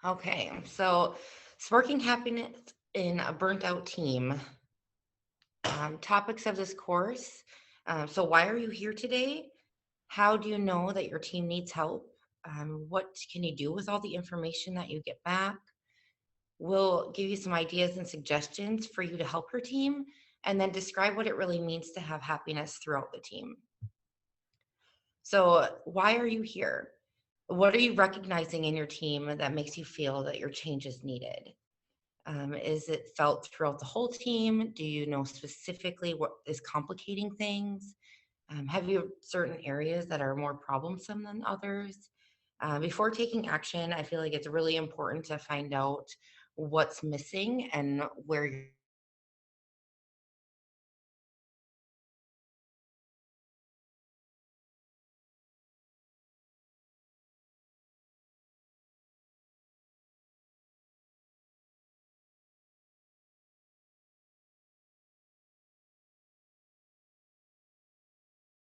Okay, so sparking happiness in a burnt out team. Topics of this course. So why are you here today? How do you know that your team needs help? What can you do with all the information that you get back? We'll give you some ideas and suggestions for you to help your team, and then describe what it really means to have happiness throughout the team. So, why are you here? What are you recognizing in your team that makes you feel that your change is needed? Is it felt throughout the whole team? Do you know specifically what is complicating things? Have you certain areas that are more problemsome than others? Before taking action, I feel like it's really important to find out what's missing and where you're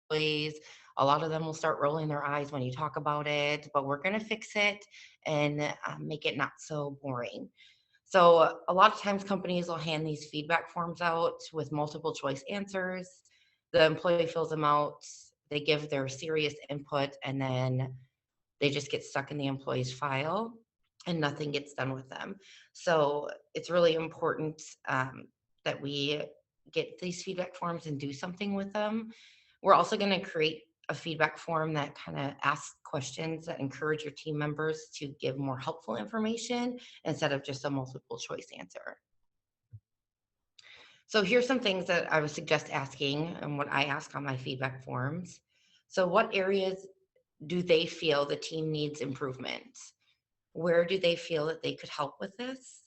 employees. A lot of them will start rolling their eyes when you talk about it, but we're going to fix it and make it not so boring. So, a lot of times companies will hand these feedback forms out with multiple choice answers. The employee fills them out, they give their serious input, and then they just get stuck in the employee's file and nothing gets done with them. So, it's really important that we get these feedback forms and do something with them. We're also going to create a feedback form that kind of asks questions that encourage your team members to give more helpful information instead of just a multiple choice answer. So here's some things that I would suggest asking and what I ask on my feedback forms. So what areas do they feel the team needs improvement? Where do they feel that they could help with this?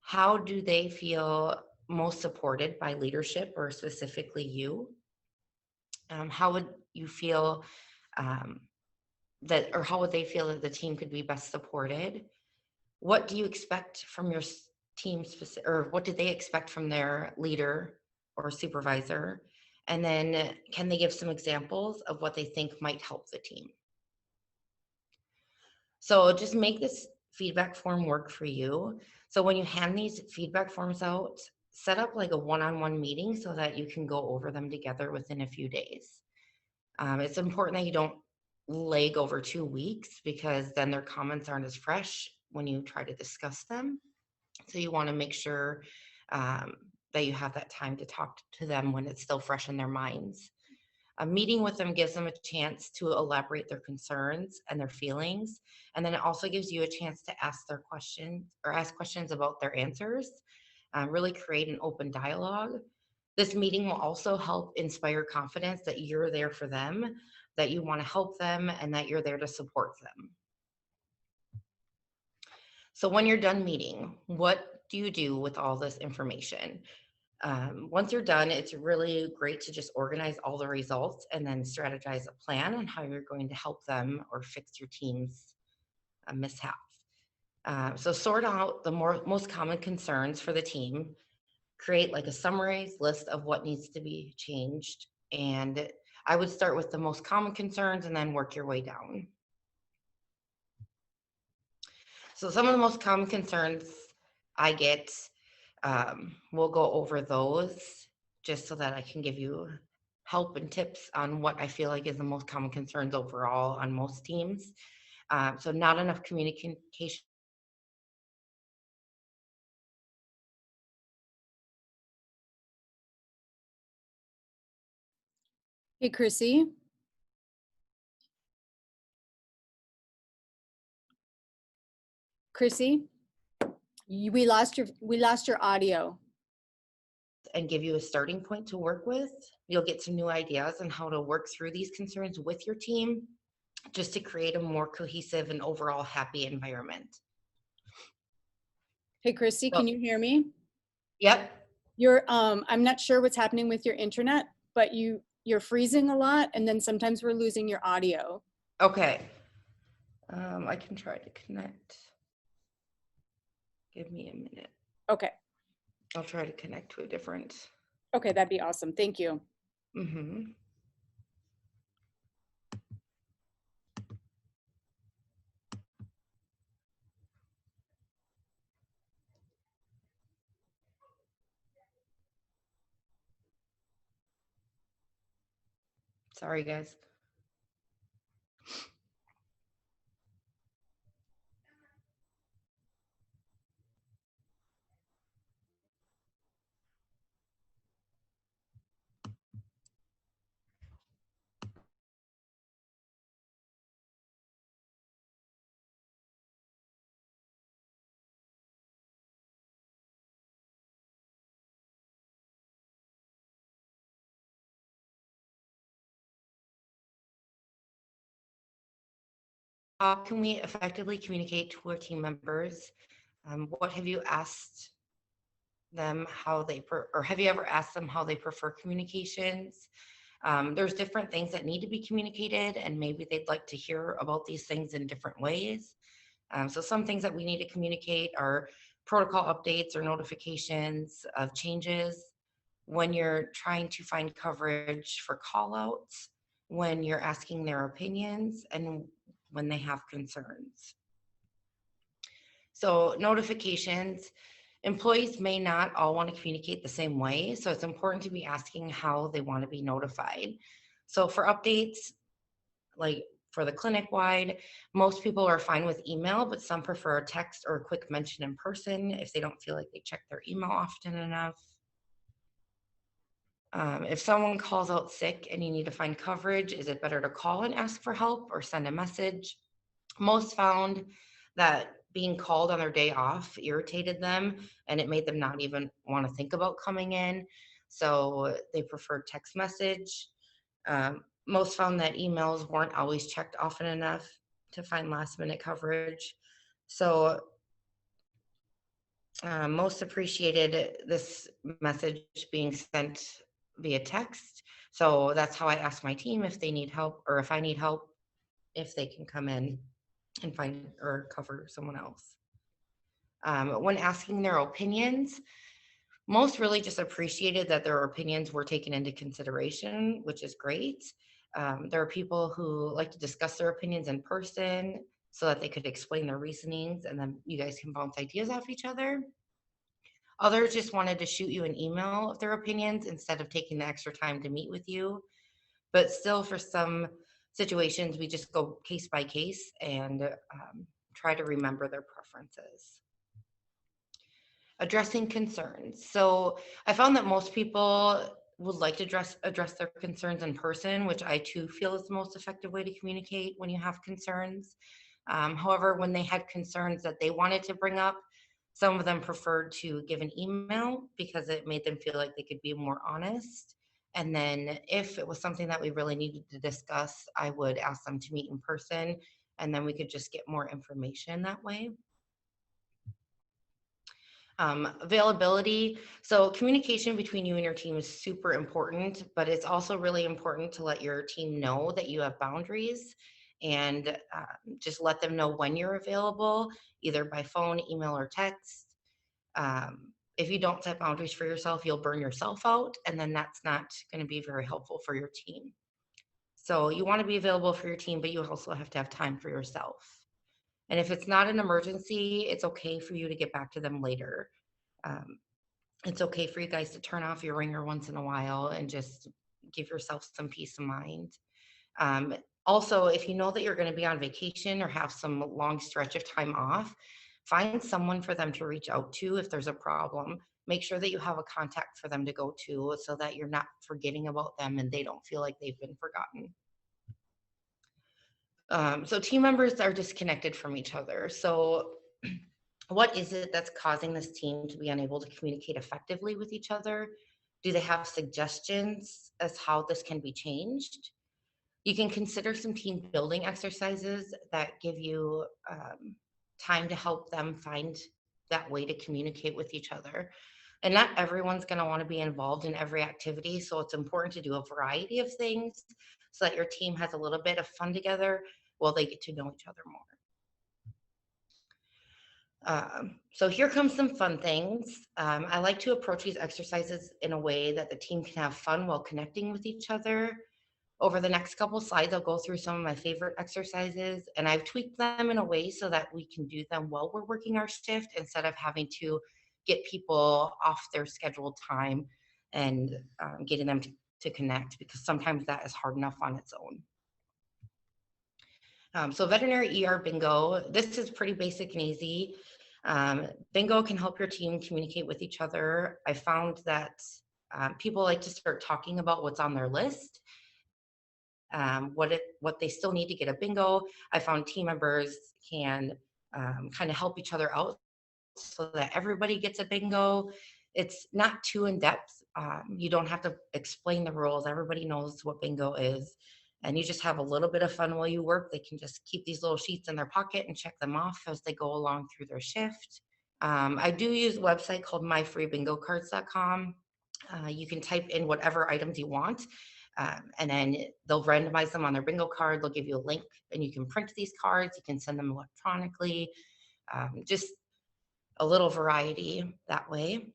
How do they feel most supported by leadership or specifically you? How would you feel um, or how would they feel that the team could be best supported? What do you expect from your team specific, or what do they expect from their leader or supervisor? And then can they give some examples of what they think might help the team? So just make this feedback form work for you. So when you hand these feedback forms out, set up like a one-on-one meeting so that you can go over them together within a few days. It's important that you don't lag over 2 weeks because then their comments aren't as fresh when you try to discuss them. So you want to make sure um, that you have that time to talk to them when it's still fresh in their minds. A meeting with them gives them a chance to elaborate their concerns and their feelings. And then it also gives you a chance to ask their questions or ask questions about their answers, really create an open dialogue. This meeting will also help inspire confidence that you're there for them, that you want to help them, and that you're there to support them. So when you're done meeting, what do you do with all this information? Once you're done, it's really great to just organize all the results and then strategize a plan on how you're going to help them or fix your team's mishaps. So sort out the most common concerns for the team, create like a summarized list of what needs to be changed. And I would start with the most common concerns and then work your way down. So some of the most common concerns I get, we'll go over those just so that I can give you help and tips on what I feel like is the most common concerns overall on most teams. So not enough communication. Hey, Chrissy. Chrissy, we lost your audio. And give you a starting point to work with. You'll get some new ideas on how to work through these concerns with your team just to create a more cohesive and overall happy environment. Hey, Chrissy, can you hear me? Yep. I'm not sure what's happening with your internet, but you're freezing a lot, and then sometimes we're losing your audio. Okay. I can try to connect. Give me a minute. Okay. I'll try to connect to a different. Okay, that'd be awesome. Thank you. Mm-hmm. Sorry, guys. How can we effectively communicate to our team members? What have you asked them how they, or have you ever asked them how they prefer communications? There's different things that need to be communicated, and maybe they'd like to hear about these things in different ways. So some things that we need to communicate are protocol updates or notifications of changes, when you're trying to find coverage for call outs, when you're asking their opinions, and when they have concerns. So notifications, employees may not all want to communicate the same way, so it's important to be asking how they want to be notified. So for updates, like for the clinic wide, most people are fine with email, but some prefer a text or a quick mention in person if they don't feel like they check their email often enough. If someone calls out sick and you need to find coverage, is it better to call and ask for help or send a message? Most found that being called on their day off irritated them and it made them not even want to think about coming in. So they preferred text message. Most found that emails weren't always checked often enough to find last minute coverage. So most appreciated this message being sent via text. So that's how I ask my team if they need help, or if I need help, if they can come in and find or cover someone else. When asking their opinions, most really just appreciated that their opinions were taken into consideration, which is great. There are people who like to discuss their opinions in person so that they could explain their reasonings and then you guys can bounce ideas off each other. Others just wanted to shoot you an email of their opinions instead of taking the extra time to meet with you. But still, for some situations, we just go case by case and try to remember their preferences. Addressing concerns. So I found that most people would like to address their concerns in person, which I too feel is the most effective way to communicate when you have concerns. However, when they had concerns that they wanted to bring up, some of them preferred to give an email because it made them feel like they could be more honest. And then if it was something that we really needed to discuss, I would ask them to meet in person and then we could just get more information that way. Availability. So communication between you and your team is super important, but it's also really important to let your team know that you have boundaries and just let them know when you're available, either by phone, email, or text. If you don't set boundaries for yourself, you'll burn yourself out, and then that's not going to be very helpful for your team. So you want to be available for your team, but you also have to have time for yourself. And if it's not an emergency, it's okay for you to get back to them later. Um, it's okay for you guys to turn off your ringer once in a while and just give yourself some peace of mind. Also, if you know that you're going to be on vacation or have some long stretch of time off, find someone for them to reach out to if there's a problem. Make sure that you have a contact for them to go to so that you're not forgetting about them and they don't feel like they've been forgotten. So team members are disconnected from each other. So what is it that's causing this team to be unable to communicate effectively with each other? Do they have suggestions as how this can be changed? You can consider some team building exercises that give you time to help them find that way to communicate with each other. And not everyone's going to want to be involved in every activity. So it's important to do a variety of things so that your team has a little bit of fun together while they get to know each other more. So here comes some fun things. I like to approach these exercises in a way that the team can have fun while connecting with each other. Over the next couple slides, I'll go through some of my favorite exercises, and I've tweaked them in a way so that we can do them while we're working our shift instead of having to get people off their scheduled time and getting them to connect, because sometimes that is hard enough on its own. So Veterinary ER Bingo, this is pretty basic and easy. Bingo can help your team communicate with each other. I found that people like to start talking about what's on their list, what they still need to get a bingo. I found team members can kind of help each other out so that everybody gets a bingo. It's not too in depth. You don't have to explain the rules. Everybody knows what bingo is. And you just have a little bit of fun while you work. They can just keep these little sheets in their pocket and check them off as they go along through their shift. I do use a website called myfreebingocards.com. You can type in whatever items you want, and then they'll randomize them on their bingo card. They'll give you a link and you can print these cards. You can send them electronically. Just a little variety that way.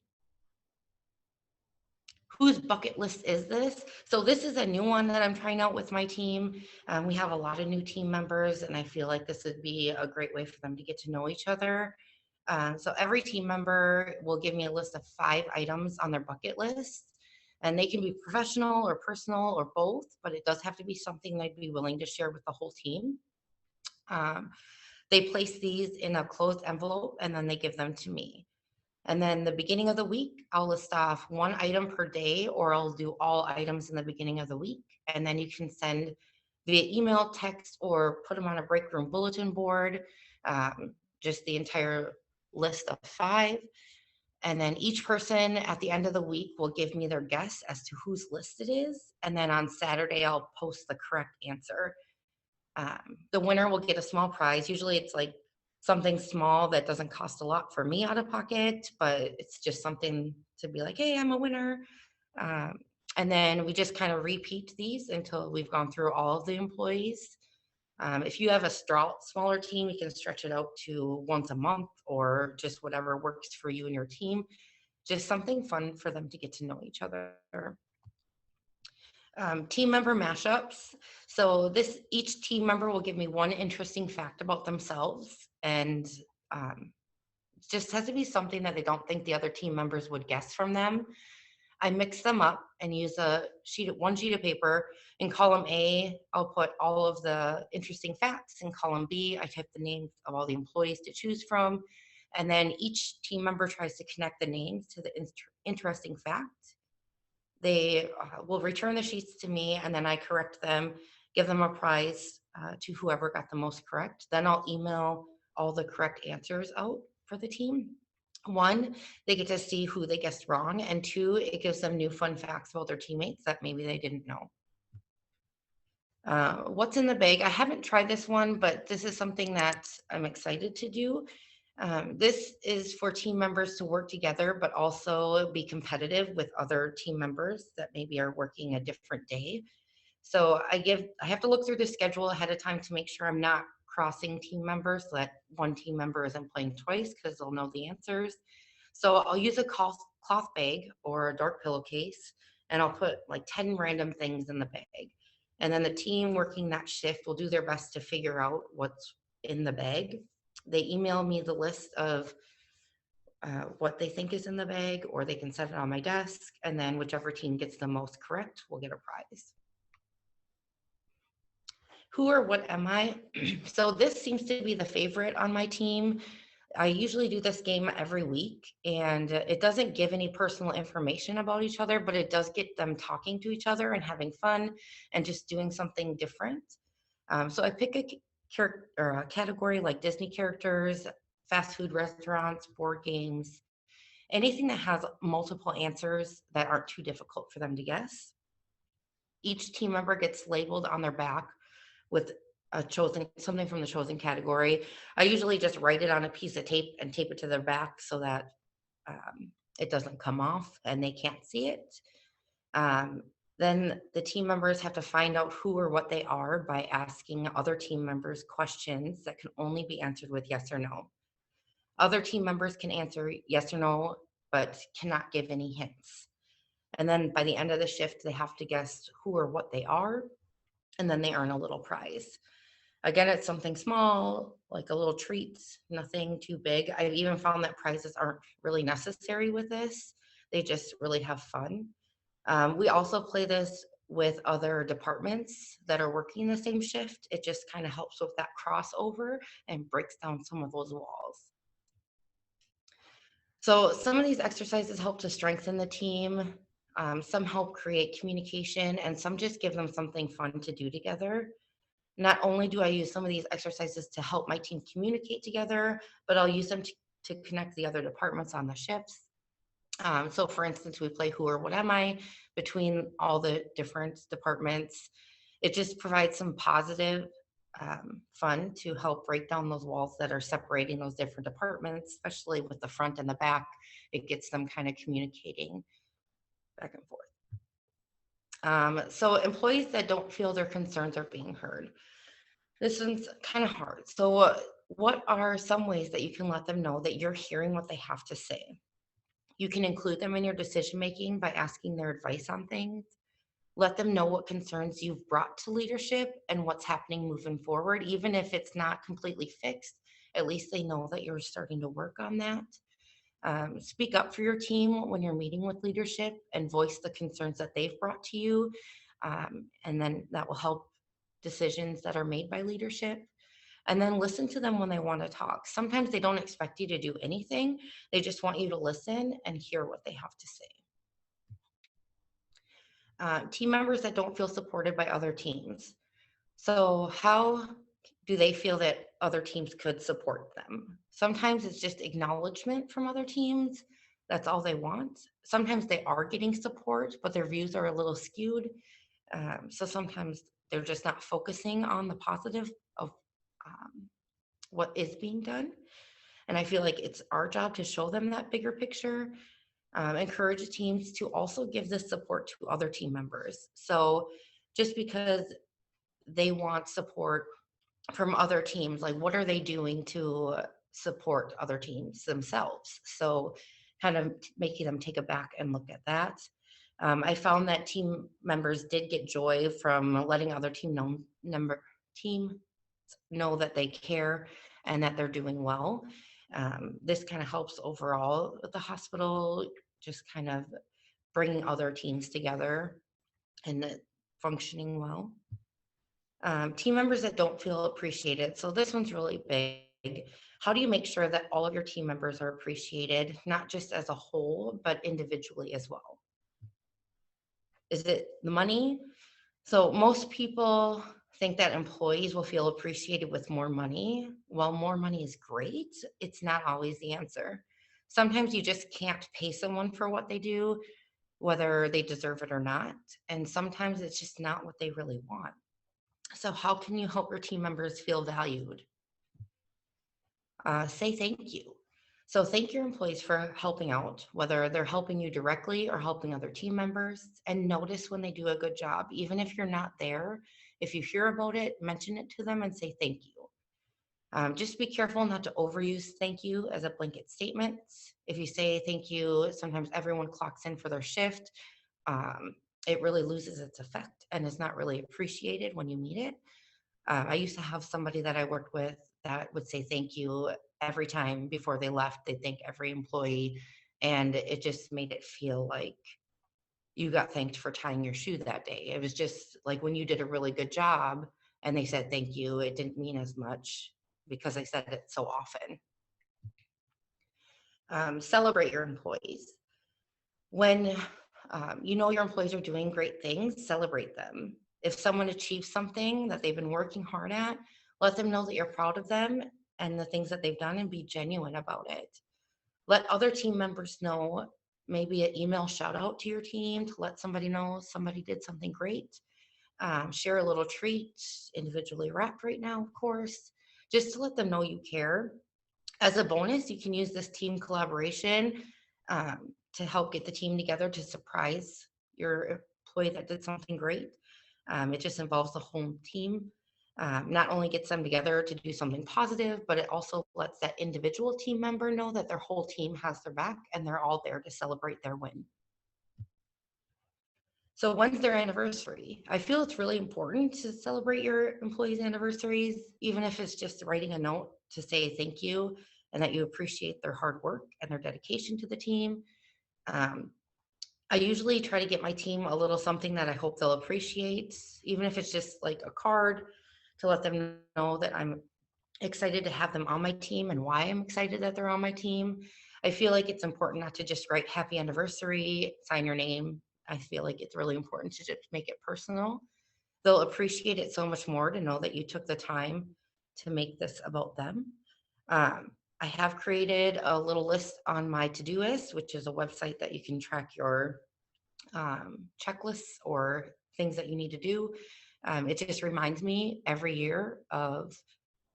Whose bucket list is this? So this is a new one that I'm trying out with my team. We have a lot of new team members, and I feel like this would be a great way for them to get to know each other. So every team member will give me a list of 5 items on their bucket list, and they can be professional or personal or both, but it does have to be something they'd be willing to share with the whole team. They place these in a closed envelope, and then they give them to me. And then the beginning of the week, I'll list off 1 item per day, or I'll do all items in the beginning of the week. And then you can send via email, text, or put them on a break room bulletin board, just the entire list of 5. And then each person at the end of the week will give me their guess as to whose list it is. And then on Saturday, I'll post the correct answer. The winner will get a small prize. Usually it's like something small that doesn't cost a lot for me out of pocket, but it's just something to be like, hey, I'm a winner. And then we just kind of repeat these until we've gone through all of the employees. If you have a smaller team, you can stretch it out to once a month or just whatever works for you and your team. Just something fun for them to get to know each other. Team member mashups. So each team member will give me 1 interesting fact about themselves, and just has to be something that they don't think the other team members would guess from them. I mix them up and use one sheet of paper. In column A, I'll put all of the interesting facts. In column B, I type the names of all the employees to choose from. And then each team member tries to connect the names to the interesting fact. They will return the sheets to me, and then I correct them, give them a prize to whoever got the most correct. Then I'll email all the correct answers out for the team. 1, they get to see who they guessed wrong, and 2, it gives them new fun facts about their teammates that maybe they didn't know. What's in the bag? I haven't tried this one, but this is something that I'm excited to do. This is for team members to work together, but also be competitive with other team members that maybe are working a different day. So I have to look through the schedule ahead of time to make sure I'm not crossing team members, so that one team member isn't playing twice, because they'll know the answers. So I'll use a cloth bag or a dark pillowcase, and I'll put like 10 random things in the bag. And then the team working that shift will do their best to figure out what's in the bag. They email me the list of what they think is in the bag, or they can set it on my desk, and then whichever team gets the most correct will get a prize. Who or what am I? So this seems to be the favorite on my team. I usually do this game every week, and it doesn't give any personal information about each other, but it does get them talking to each other and having fun and just doing something different. So I pick a category like Disney characters, fast food restaurants, board games, anything that has multiple answers that aren't too difficult for them to guess. Each team member gets labeled on their back with something from the chosen category. I usually just write it on a piece of tape and tape it to their back so that it doesn't come off and they can't see it. Then the team members have to find out who or what they are by asking other team members questions that can only be answered with yes or no. Other team members can answer yes or no, but cannot give any hints. And then by the end of the shift, they have to guess who or what they are, and then they earn a little prize. Again, it's something small, like a little treat, nothing too big. I've even found that prizes aren't really necessary with this. They just really have fun. We also play this with other departments that are working the same shift. It just kind of helps with that crossover and breaks down some of those walls. So some of these exercises help to strengthen the team. Some help create communication, and some just give them something fun to do together. Not only do I use some of these exercises to help my team communicate together, but I'll use them to connect the other departments on the shifts. So for instance, we play who or what am I between all the different departments. It just provides some positive fun to help break down those walls that are separating those different departments, especially with the front and the back. It gets them kind of communicating back and forth. So employees that don't feel their concerns are being heard. This one's kind of hard. So what are some ways that you can let them know that you're hearing what they have to say? You can include them in your decision making by asking their advice on things. Let them know what concerns you've brought to leadership and what's happening moving forward. Even if it's not completely fixed, at least they know that you're starting to work on that. Speak up for your team when you're meeting with leadership and voice the concerns that they've brought to you. And then that will help decisions that are made by leadership. And then listen to them when they want to talk. Sometimes they don't expect you to do anything. They just want you to listen and hear what they have to say. Team members that don't feel supported by other teams. So how do they feel that other teams could support them? Sometimes it's just acknowledgement from other teams. That's all they want. Sometimes they are getting support, but their views are a little skewed. So sometimes they're just not focusing on the positive of what is being done. And I feel like it's our job to show them that bigger picture. Encourage teams to also give this support to other team members. So just because they want support from other teams, like what are they doing to support other teams themselves? So kind of making them take it back and look at that. I found that team members did get joy from letting other teams know that they care and that they're doing well. This kind of helps overall with the hospital, just kind of bringing other teams together and functioning well. Team members that don't feel appreciated. So this one's really big. How do you make sure that all of your team members are appreciated, not just as a whole, but individually as well? Is it the money? So most people think that employees will feel appreciated with more money. While more money is great, it's not always the answer. Sometimes you just can't pay someone for what they do, whether they deserve it or not. And sometimes it's just not what they really want. So how can you help your team members feel valued? Say thank you. So thank your employees for helping out, whether they're helping you directly or helping other team members, and notice when they do a good job. Even if you're not there, if you hear about it, mention it to them and say thank you. Just be careful not to overuse thank you as a blanket statement. If you say thank you, sometimes everyone clocks in for their shift. It really loses its effect and is not really appreciated when you meet it. I used to have somebody that I worked with that would say thank you every time before they left. They thank every employee, and it just made it feel like you got thanked for tying your shoe that day. It was just like when you did a really good job and they said thank you, it didn't mean as much because I said it so often. Celebrate your employees. When you know your employees are doing great things, celebrate them. If someone achieves something that they've been working hard at, let them know that you're proud of them and the things that they've done and be genuine about it. Let other team members know, maybe an email shout out to your team to let somebody know somebody did something great. Share a little treat, individually wrapped right now, of course, just to let them know you care. As a bonus, you can use this team collaboration to help get the team together to surprise your employee that did something great. It just involves the whole team. Not only gets them together to do something positive, but it also lets that individual team member know that their whole team has their back and they're all there to celebrate their win. So when's their anniversary? I feel it's really important to celebrate your employees' anniversaries, even if it's just writing a note to say thank you and that you appreciate their hard work and their dedication to the team. Um, I usually try to get my team a little something that I hope they'll appreciate, even if it's just like a card to let them know that I'm excited to have them on my team and why I'm excited that they're on my team. I feel like it's important not to just write happy anniversary, sign your name. I feel like it's really important to just make it personal. They'll appreciate it so much more to know that you took the time to make this about them. I have created a little list on my to-do list, which is a website that you can track your checklists or things that you need to do. It just reminds me every year of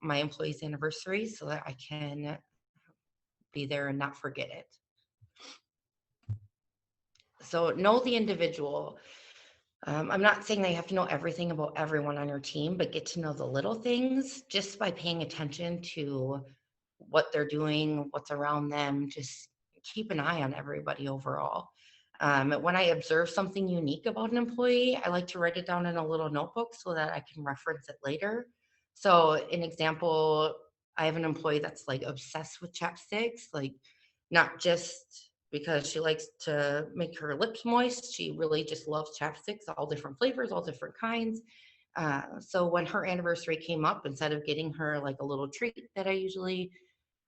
my employees' anniversaries so that I can be there and not forget it. So know the individual. I'm not saying that you have to know everything about everyone on your team, but get to know the little things just by paying attention to what they're doing, what's around them. Just keep an eye on everybody overall. When I observe something unique about an employee, I like to write it down in a little notebook so that I can reference it later. So, an example, I have an employee that's like obsessed with chapsticks, like not just because she likes to make her lips moist. She really just loves chapsticks, all different flavors, all different kinds. So when her anniversary came up, instead of getting her like a little treat that I usually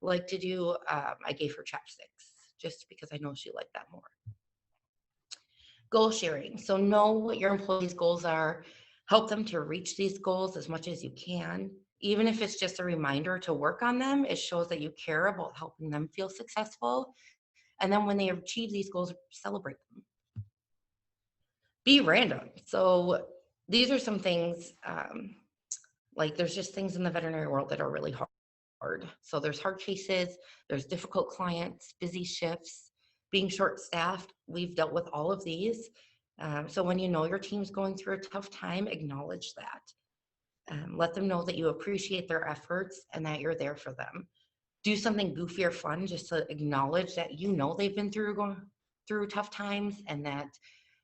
like to do, I gave her chapsticks just because I know she liked that more. Goal sharing. So know what your employees' goals are. Help them to reach these goals as much as you can. Even if it's just a reminder to work on them, it shows that you care about helping them feel successful. And then when they achieve these goals, celebrate them. Be random. So these are some things, like there's just things in the veterinary world that are really hard. So there's hard cases, there's difficult clients, busy shifts, being short staffed. We've dealt with all of these. So when you know your team's going through a tough time, acknowledge that. Let them know that you appreciate their efforts and that you're there for them. Do something goofy or fun just to acknowledge that you know they've been going through tough times and that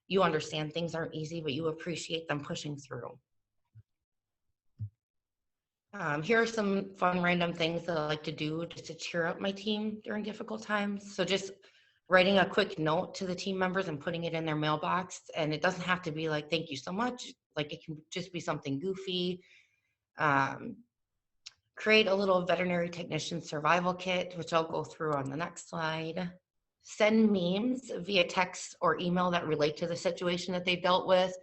you understand things aren't easy, but you appreciate them pushing through. Here are some fun random things that I like to do just to cheer up my team during difficult times. So just writing a quick note to the team members and putting it in their mailbox. And it doesn't have to be like, thank you so much. Like it can just be something goofy. Create a little veterinary technician survival kit, which I'll go through on the next slide. Send memes via text or email that relate to the situation that they dealt with.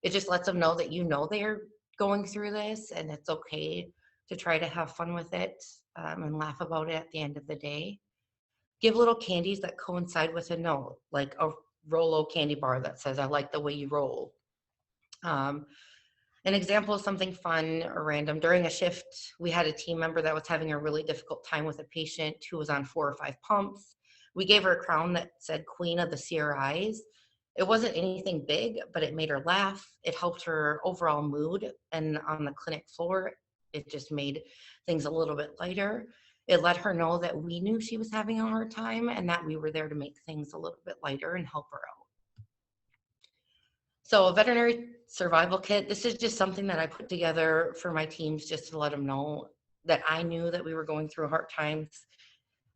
It just lets them know that you know they're going through this and it's okay to try to have fun with it and laugh about it at the end of the day. Give little candies that coincide with a note, like a Rolo candy bar that says, I like the way you roll. An example of something fun or random, during a shift, we had a team member that was having a really difficult time with a patient who was on 4 or 5 pumps. We gave her a crown that said Queen of the CRIs. It wasn't anything big, but it made her laugh. It helped her overall mood. And on the clinic floor, it just made things a little bit lighter. It let her know that we knew she was having a hard time and that we were there to make things a little bit lighter and help her out. So a veterinary survival kit, this is just something that I put together for my teams just to let them know that I knew that we were going through hard times.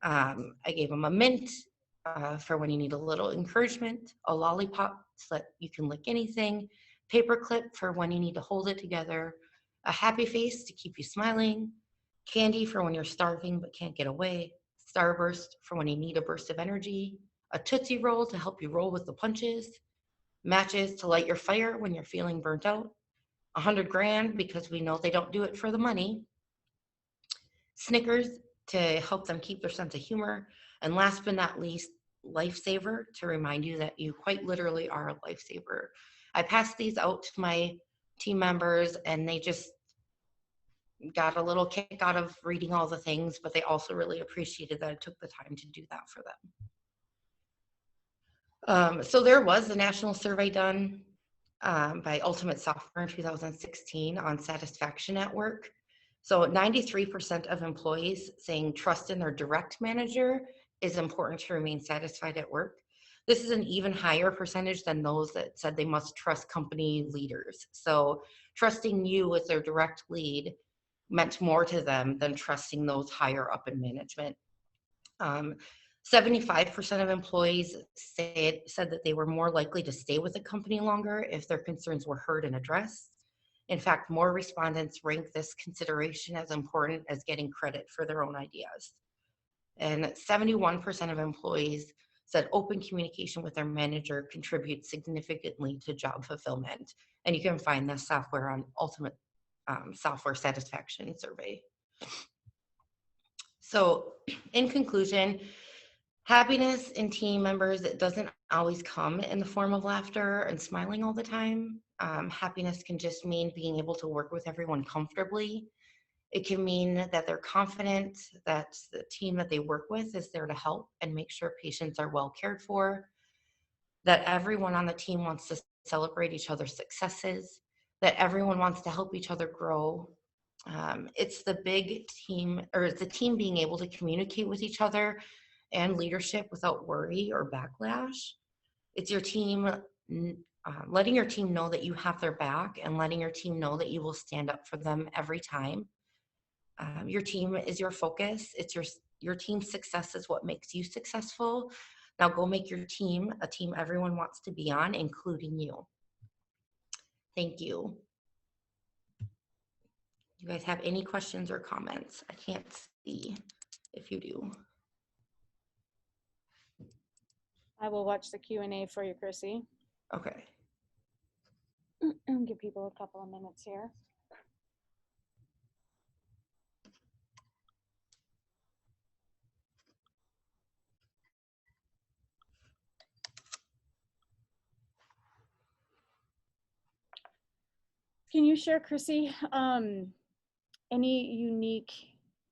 I gave them a mint for when you need a little encouragement, a lollipop so that you can lick anything, paper clip for when you need to hold it together, a happy face to keep you smiling, candy for when you're starving but can't get away, starburst for when you need a burst of energy, a Tootsie Roll to help you roll with the punches, matches to light your fire when you're feeling burnt out, 100 grand because we know they don't do it for the money, Snickers to help them keep their sense of humor, and last but not least, Lifesaver to remind you that you quite literally are a lifesaver. I passed these out to my team members and they just got a little kick out of reading all the things, but they also really appreciated that I took the time to do that for them. So there was a national survey done by Ultimate Software in 2016 on satisfaction at work. So 93% of employees saying trust in their direct manager is important to remain satisfied at work. This is an even higher percentage than those that said they must trust company leaders. So trusting you as their direct lead meant more to them than trusting those higher up in management. 75% of employees said that they were more likely to stay with the company longer if their concerns were heard and addressed. In fact, more respondents rank this consideration as important as getting credit for their own ideas. And 71% of employees said open communication with their manager contributes significantly to job fulfillment. And you can find this software on Ultimate Software Satisfaction Survey. So in conclusion, happiness in team members, it doesn't always come in the form of laughter and smiling all the time. Happiness can just mean being able to work with everyone comfortably. It can mean that they're confident that the team that they work with is there to help and make sure patients are well cared for, that everyone on the team wants to celebrate each other's successes, that everyone wants to help each other grow. It's the big team, or it's the team being able to communicate with each other and leadership without worry or backlash. It's your team, letting your team know that you have their back and letting your team know that you will stand up for them every time. Your team is your focus. It's your team's success is what makes you successful. Now go make your team a team everyone wants to be on, including you. Thank you. You guys have any questions or comments? I can't see if you do. I will watch the Q&A for you, Chrissy. Okay. Give people a couple of minutes here. Can you share, Chrissy, any unique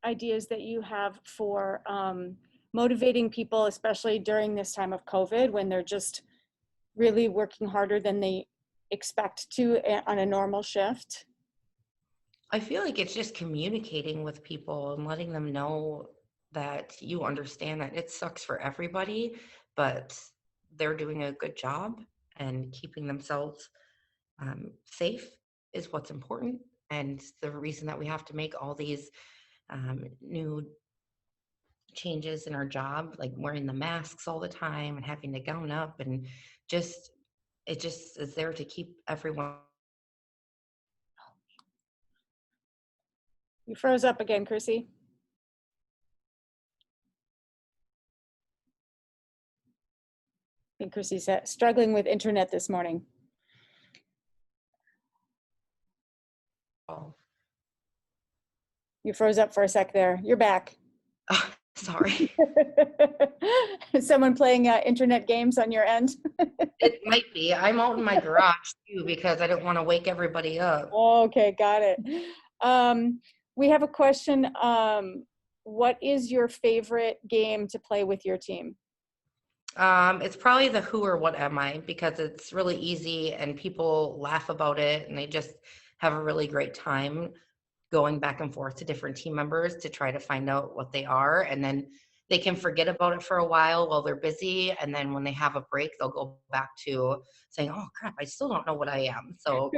ideas that you have for motivating people, especially during this time of COVID, when they're just really working harder than they expect to on a normal shift? I feel like it's just communicating with people and letting them know that you understand that it sucks for everybody, but they're doing a good job and keeping themselves safe is what's important. And the reason that we have to make all these new changes in our job, like wearing the masks all the time and having to gown up, and it just is there to keep everyone. You froze up again, Chrissy. I think Chrissy's struggling with internet this morning. Oh, You froze up for a sec there. You're back. sorry. Is someone playing internet games on your end? It might be. I'm out in my garage too because I don't want to wake everybody up. Okay, got it. We have a question. What is your favorite game to play with your team? It's probably the who or what am I, because it's really easy and people laugh about it and they just have a really great time going back and forth to different team members to try to find out what they are. And then they can forget about it for a while they're busy. And then when they have a break, they'll go back to saying, oh crap, I still don't know what I am. So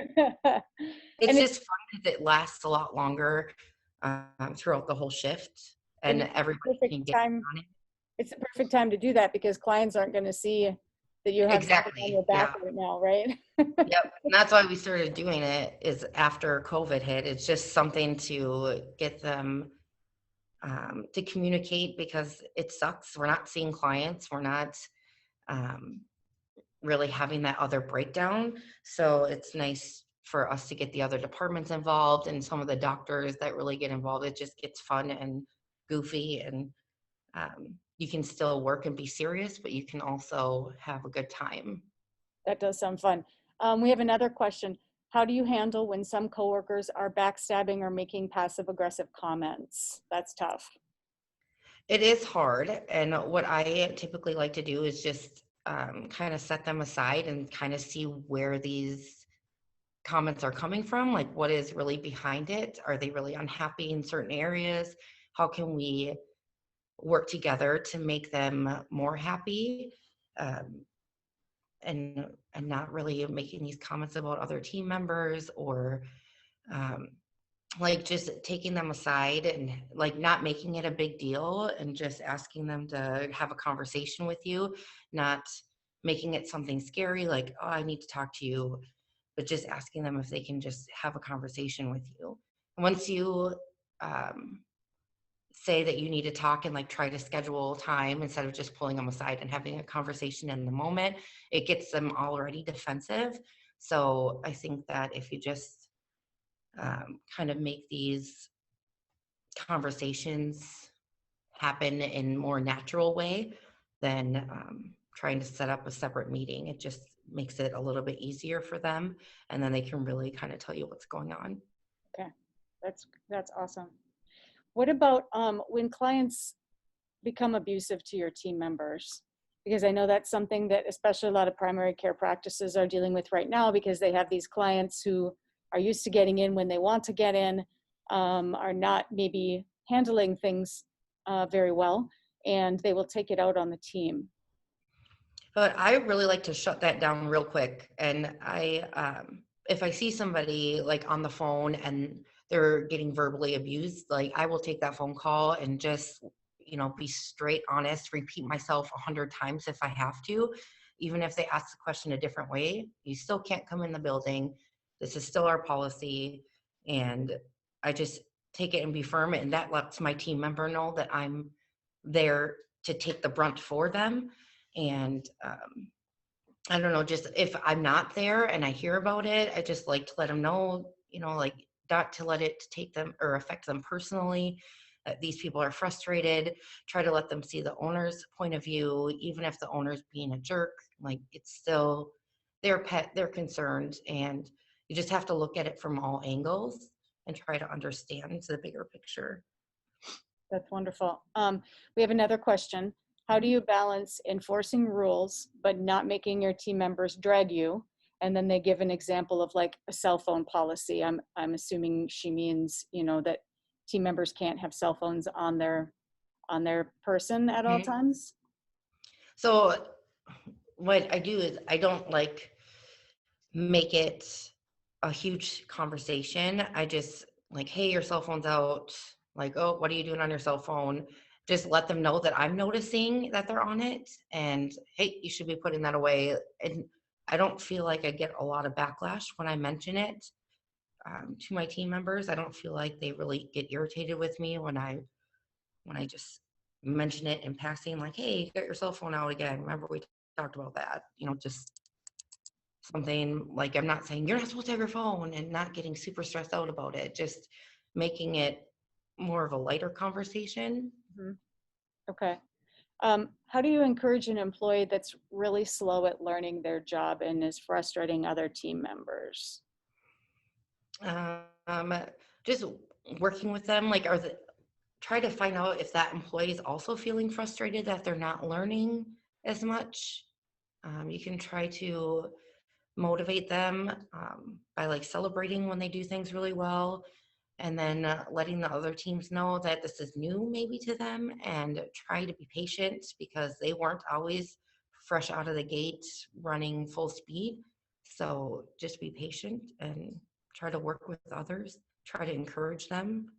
it's just fun because it lasts a lot longer throughout the whole shift and everybody can get on it. It's the perfect time to do that because clients aren't going to see that you have something on your back right now, right? Yep, and that's why we started doing it, is after COVID hit. It's just something to get them to communicate, because it sucks. We're not seeing clients. We're not really having that other breakdown. So it's nice for us to get the other departments involved and some of the doctors that really get involved. It just gets fun and goofy, and you can still work and be serious, but you can also have a good time. That does sound fun. We have another question. How do you handle when some coworkers are backstabbing or making passive aggressive comments? That's tough. It is hard. And what I typically like to do is just kind of set them aside and kind of see where these comments are coming from. Like, what is really behind it? Are they really unhappy in certain areas? How can we work together to make them more happy? And not really making these comments about other team members or like just taking them aside and like not making it a big deal and just asking them to have a conversation with you, not making it something scary like, oh, I need to talk to you, but just asking them if they can just have a conversation with you. Once you um, say that you need to talk and like try to schedule time instead of just pulling them aside and having a conversation in the moment, it gets them already defensive. So I think that if you just kind of make these conversations happen in more natural way than trying to set up a separate meeting, it just makes it a little bit easier for them, and then they can really kind of tell you what's going on. Okay, that's awesome. What about when clients become abusive to your team members? Because I know that's something that especially a lot of primary care practices are dealing with right now, because they have these clients who are used to getting in when they want to get in, are not maybe handling things very well, and they will take it out on the team. But I really like to shut that down real quick. And if I see somebody like on the phone and they're getting verbally abused, like I will take that phone call and just, be straight honest, repeat myself 100 times if I have to, even if they ask the question a different way. You still can't come in the building. This is still our policy. And I just take it and be firm. And that lets my team member know that I'm there to take the brunt for them. And I don't know, just if I'm not there and I hear about it, I just like to let them know, like not to let it take them or affect them personally. These people are frustrated. Try to let them see the owner's point of view, even if the owner's being a jerk. Like it's still their pet, they're concerned, and you just have to look at it from all angles and try to understand the bigger picture. That's wonderful. We have another question. How do you balance enforcing rules but not making your team members drag you? And then they give an example of like a cell phone policy. I'm assuming she means, that team members can't have cell phones on their person at all Mhm. times. So what I do is I don't like make it a huge conversation. I just like, hey, your cell phone's out. Like, oh, what are you doing on your cell phone? Just let them know that I'm noticing that they're on it. And hey, you should be putting that away. And I don't feel like I get a lot of backlash when I mention it to my team members. I don't feel like they really get irritated with me when I just mention it in passing, like, hey, you got your cell phone out again. Remember we talked about that. Just something like I'm not saying you're not supposed to have your phone and not getting super stressed out about it, just making it more of a lighter conversation. Mhm. Okay. How do you encourage an employee that's really slow at learning their job and is frustrating other team members? Um, just working with them, like, try to find out if that employee is also feeling frustrated that they're not learning as much. You can try to motivate them by like celebrating when they do things really well, and then letting the other teams know that this is new maybe to them, and try to be patient because they weren't always fresh out of the gate running full speed. So just be patient and try to work with others, try to encourage them.